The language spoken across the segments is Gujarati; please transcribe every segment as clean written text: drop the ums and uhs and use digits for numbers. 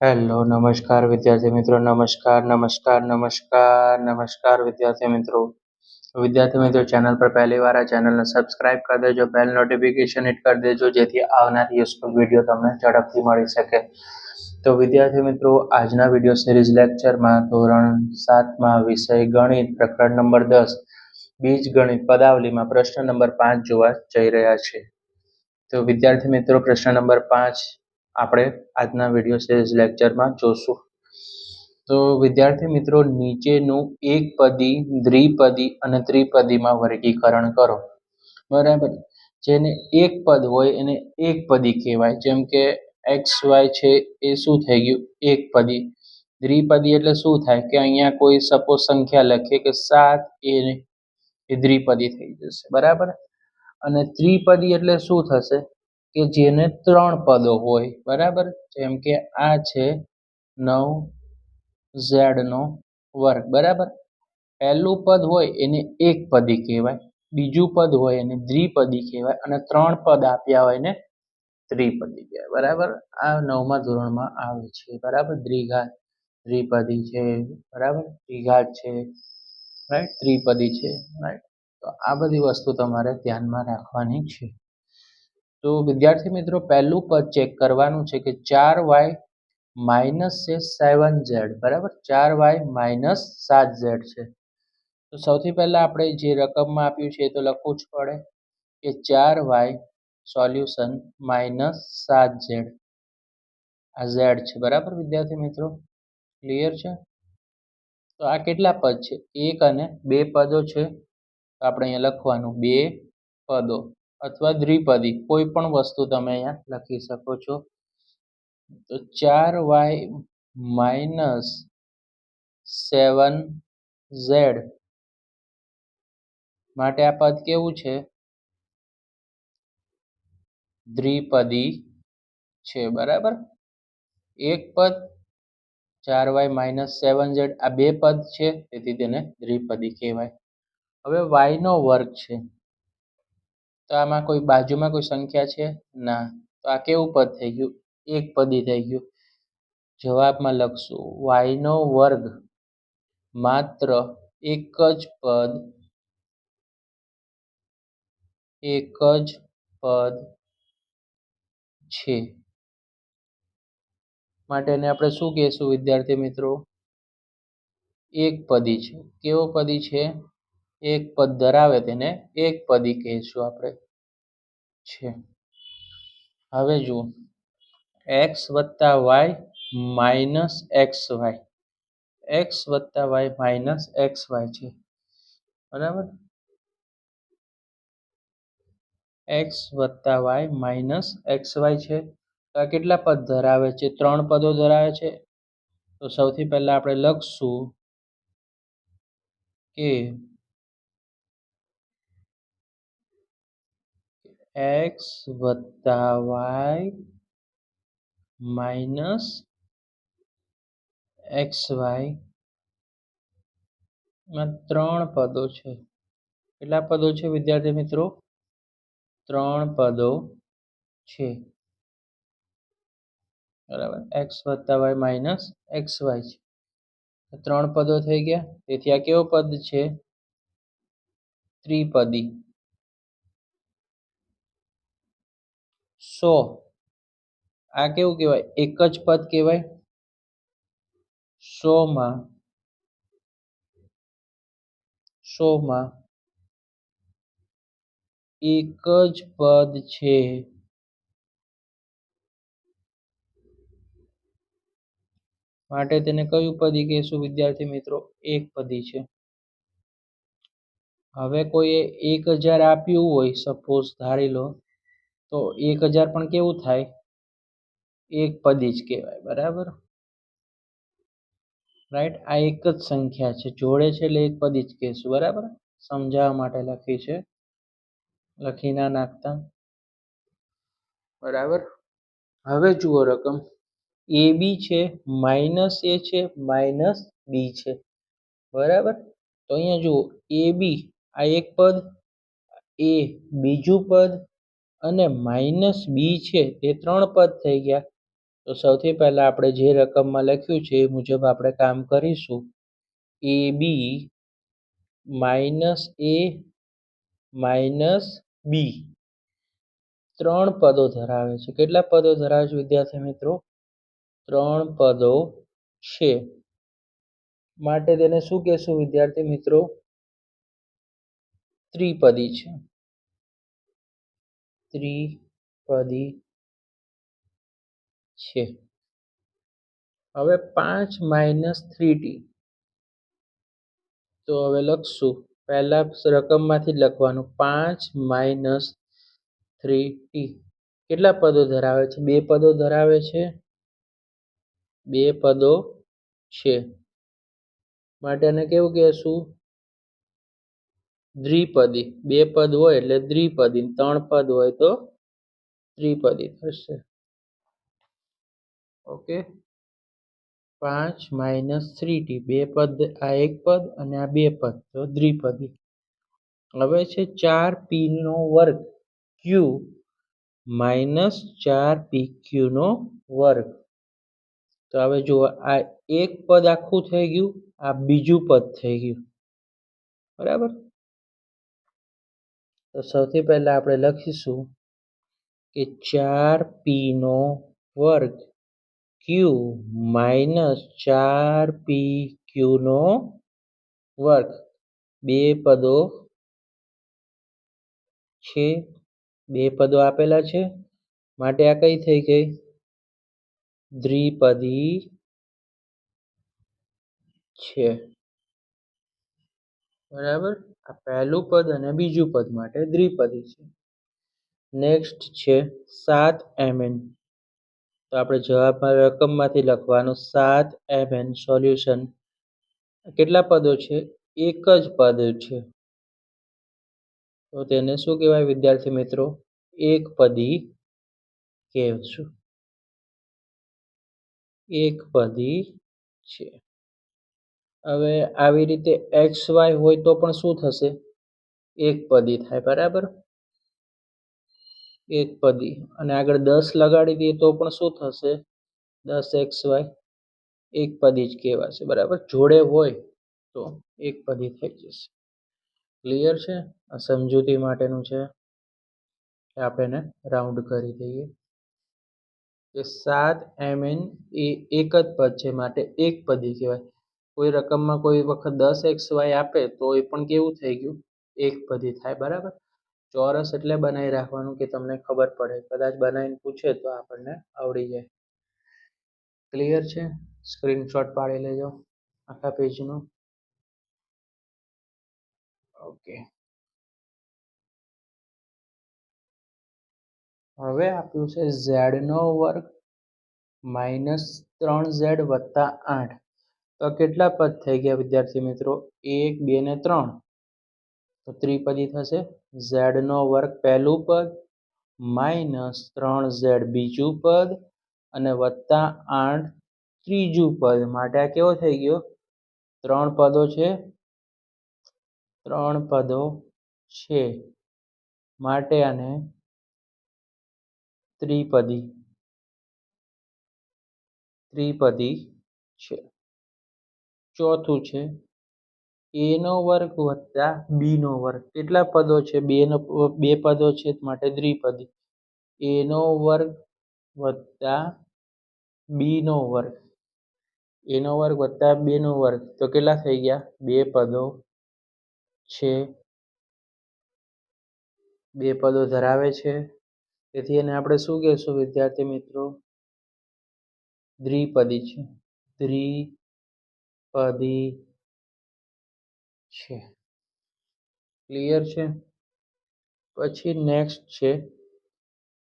હેલો નમસ્કાર વિદ્યાર્થી મિત્રો નમસ્કાર વિદ્યાર્થી મિત્રો ચેનલ પર પહેલી વાર આ ચેનલને સબસ્ક્રાઇબ કરી દેજો બેલ નોટિફિકેશન હિટ કરી દેજો જેથી આવનાર યુઝફુલ વિડીયો તમને ઝડપથી મળી શકે તો વિદ્યાર્થી મિત્રો આજના વિડીયો સિરીઝ લેક્ચરમાં ધોરણ 7માં વિષય ગણિત પ્રકરણ નંબર 10 બીજગણિત પદાવલીમાં પ્રશ્ન નંબર 5 જોવા જઈ રહ્યા છે તો વિદ્યાર્થી મિત્રો પ્રશ્ન નંબર 5 આપણે આજના વિડીયો સિરીઝ લેક્ચરમાં જોશું તો વિદ્યાર્થી મિત્રો નીચેનું એકપદી દ્વિપદી અને ત્રિપદીમાં વર્ગીકરણ કરો બરાબર જેને એક પદ હોય એને એકપદી કહેવાય જેમ કે XY છે એ શું થઈ ગયું એકપદી દ્વિપદી એટલે શું થાય કે અહીંયા કોઈ સપોઝ સંખ્યા લખીએ કે 7 એ દ્વિપદી થઈ જશે બરાબર અને ત્રિપદી એટલે શું થશે કે જેને 3 પદો હોય બરાબર જેમ કે આ છે 9z નો વર્ગ બરાબર પહેલું પદ હોય એને એકપદી કહેવાય બીજું પદ હોય એને દ્વિપદી કહેવાય અને 3 પદ આપ્યા હોય એને ત્રિપદી કહેવાય બરાબર આ 9મા ધોરણમાં આવે છે બરાબર દ્વિઘાત ત્રિપદી છે બરાબર દ્વિઘાત છે રાઈટ ત્રિપદી છે રાઈટ તો આ બધી વસ્તુ તમારે ધ્યાનમાં રાખવાની છે તો વિદ્યાર્થી મિત્રો પહેલું પદ ચેક કરવાનું છે કે 4y માઇનસ છે 7z બરાબર 4y માઇનસ 7z છે તો સૌથી પહેલા આપણે જે રકમમાં આપ્યું છે એ તો લખવું જ પડે કે 4y સોલ્યુશન માઇનસ 7z આ z છે બરાબર વિદ્યાર્થી મિત્રો ક્લિયર છે તો આ કેટલા પદ છે એક અને બે પદો છે તો આપણે અહીંયા લખવાનું બે પદો અથવા દ્વિપદી કોઈ પણ વસ્તુ તમે અહીંયા લખી શકો છો તો 4y માઇનસ 7z માટે આ પદ કેવું છે દ્વિપદી છે બરાબર એક પદ 4y માઇનસ 7z આ બે પદ છે તેથી તેને દ્વિપદી કહેવાય હવે y નો વર્ગ છે તો આમાં કોઈ બાજુમાં કોઈ સંખ્યા છે ના તો આ કેવું પદ થઈ ગયું એકપદી થઈ ગયું જવાબમાં લખશું y નો વર્ગ માત્ર એક જ પદ છે માટે એને આપણે શું કહેશું વિદ્યાર્થી મિત્રો એકપદી છે કેવો પદી છે એક પદ ધરાવે તેને એકપદી કહીશું આપણે છે હવે જુઓ x વત્તા y માઇનસ xy x વત્તા y માઇનસ xy છે બરાબર x વત્તા y માઇનસ xy છે તો આ કેટલા પદ ધરાવે છે 3 પદો ધરાવે છે તો સૌથી પહેલા આપણે લખશું કે x વત્તા y માઇનસ xy માં 3 પદો છે કેટલા પદો છે વિદ્યાર્થી મિત્રો 3 પદો છે બરાબર x વત્તા y માઇનસ xy છે 3 પદો થઈ ગયા તેથી આ કેવો પદ છે ત્રિપદી 100 આ કેવું કહેવાય એક જ પદ કહેવાય 100 માં એક જ પદ છે માટે તેને કયું પદી કહેશું વિદ્યાર્થી મિત્રો એકપદી છે હવે કોઈએ 1000 આપ્યું હોય સપોઝ ધારી લો તો 1000 પણ કેવું થાય એકપદી જ કહેવાય બરાબર રાઈટ આ એક જ સંખ્યા છે જોડે છે એટલે એકપદી જ કહેશું બરાબર સમજાવવા માટે લખી છે લખી ના નાખતા બરાબર હવે જુઓ રકમ AB છે માઇનસ A છે માઇનસ B છે બરાબર તો અહીંયા જુઓ AB આ એક પદ A બીજું પદ અને માઇનસ B છે તે 3 પદ થઈ ગયા તો સૌથી પહેલા આપણે જે રકમમાં લખ્યું છે એ મુજબ આપણે કામ કરીશું. AB માઇનસ A માઇનસ બી 3 પદો ધરાવે છે. કેટલા પદો ધરાવે છે વિદ્યાર્થી મિત્રો? 3 પદો છે. માટે તેને શું કહેશું વિદ્યાર્થી મિત્રો? ત્રિપદી છે. ત્રિપદી છે. હવે 5 માઇનસ 3t, તો હવે લખશું. પહેલા રકમમાંથી જ લખવાનું. 5 માઇનસ 3t કેટલા પદો ધરાવે છે? 2 પદો ધરાવે છે. 2 પદો છે. માટે આને કેવું કહેશું? દ્વિપદી. 2 પદ હોય એટલે દ્વિપદી, 3 પદ હોય તો ત્રિપદી થશે. ઓકે, 5 માઇનસ 3t 2 પદ, આ 1 પદ અને આ 2 પદ, તો દ્વિપદી. હવે છે 4p નો વર્ગ q માઇનસ 4pq નો વર્ગ. તો હવે જુઓ, આ એક પદ આખું થઈ ગયું, આ બીજું પદ થઈ ગયું. બરાબર? તો સૌથી પહેલા આપણે લખીશું કે 4p નો વર્ગ q માઇનસ 4pq નો વર્ગ. 2 પદો છે. 2 પદો આપેલા છે, માટે આ કઈ થઈ ગઈ? દ્વિપદી છે. બરાબર? આ પહેલું પદ અને બીજું પદ માટે દ્વિપદી છે. નેક્સ્ટ છે 7mn. તો આપણે જવાબમાં રકમમાંથી લખવાનું 7mn સોલ્યુશન. કેટલા પદો છે? એક જ પદ છે. તો તેને શું કહેવાય વિદ્યાર્થી મિત્રો? એકપદી કહેશું. એકપદી છે. હવે આવી રીતે xy હોય તો પણ શું થશે? એકપદી થાય. બરાબર? એકપદી. અને આગળ 10 લગાડી દઈએ તો પણ શું થશે? 10xy એકપદી જ કહેવાશે. બરાબર? જોડે હોય તો એકપદી થઈ જશે. ક્લિયર છે? આ સમજૂતી માટેનું છે. આપણે રાઉન્ડ કરી દઈએ કે 7mn એ એક જ પદ છે, માટે એકપદી કહેવાય. કોઈ રકમમાં કોઈ વખત 10xy આપે તો એ પણ કેવું થઈ ગયું? એકપદી થાય. બરાબર? ચોરસ એટલે બનાવી રાખવાનું કે તમને ખબર પડે. કદાચ બનાવીને પૂછે તો આપણને આવડી જાય. ક્લિયર છે? સ્ક્રીનશોટ પાડી લેજો આખા પેજનો. ઓકે, હવે આપ્યું છે z નો વર્ગ માઇનસ 3z વત્તા 8. તો કેટલા પદ થઈ ગયા વિદ્યાર્થી મિત્રો? 1 2 ને 3, તો ત્રિપદી થશે. z નો વર્ગ પહેલું પદ માઇનસ 3z બીજું પદ અને વત્તા 8 ત્રીજું પદ. માટે આ કેવો થઈ ગયો? 3 પદો છે. 3 પદો છે, માટે આને ત્રિપદી છે. ચોથું છે a નો વર્ગ વત્તા b નો વર્ગ. કેટલા પદો છે? 2 પદો છે, માટે દ્વિપદી. a નો વર્ગ વત્તા b નો વર્ગ. a નો વર્ગ વત્તા b નો વર્ગ, તો કેટલા થઈ ગયા? 2 પદો છે. 2 પદો ધરાવે છે. તેથી એને આપણે શું કહેશું વિદ્યાર્થી મિત્રો? દ્વિપદી છે. દ્વિપદી છે. ક્લિયર છે? પછી નેક્સ્ટ છે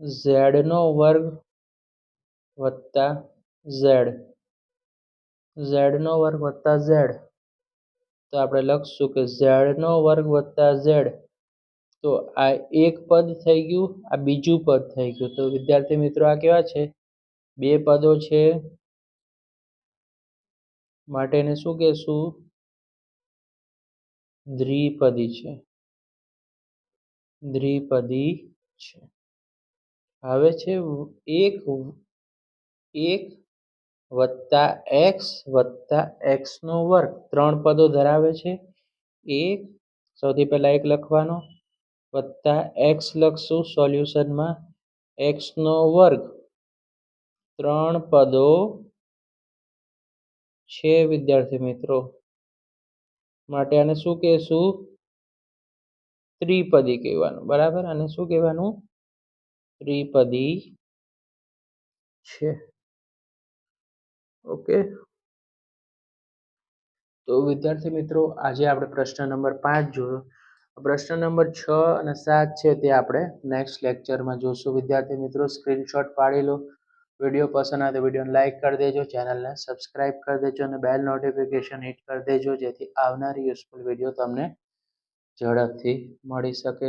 z નો વર્ગ વત્તા z. z નો વર્ગ વત્તા z, તો આપણે લખશું કે z નો વર્ગ વત્તા z. તો આ એક પદ થઈ ગયું, આ બીજું પદ થઈ ગયું. તો વિદ્યાર્થી મિત્રો આ કેવા છે? 2 પદો છે, માટે એને શું કહેશું? દ્વિપદી છે. દ્વિપદી છે. હવે છે એક 1 વત્તા એક્સ વત્તા એક્સનો વર્ગ 3 પદો ધરાવે છે. 1 સૌથી પહેલા 1 લખવાનો વત્તા એક્સ લખશું સોલ્યુશનમાં એક્સનો વર્ગ 3 પદો છે વિદ્યાર્થી મિત્રો, માટે આને શું કહેશું? ત્રિપદી કહેવાનું. બરાબર, આને શું કહેવાનું? ત્રિપદી છે. ઓકે, તો વિદ્યાર્થી મિત્રો આજે આપણે પ્રશ્ન નંબર 5 જોયો. પ્રશ્ન નંબર 6 અને 7 છે તે આપણે નેક્સ્ટ લેક્ચરમાં જોશું. વિદ્યાર્થી મિત્રો સ્ક્રીનશોટ પાડી લો. વિડીયો પસંદ આવે તો વિડીયોને લાઇક કરી દેજો, ચેનલને સબસ્ક્રાઇબ કરી દેજો અને બેલ નોટિફિકેશન હિટ કરી દેજો, જેથી આવનારી યુઝફુલ વિડીયો તમને ઝડપથી મળી શકે.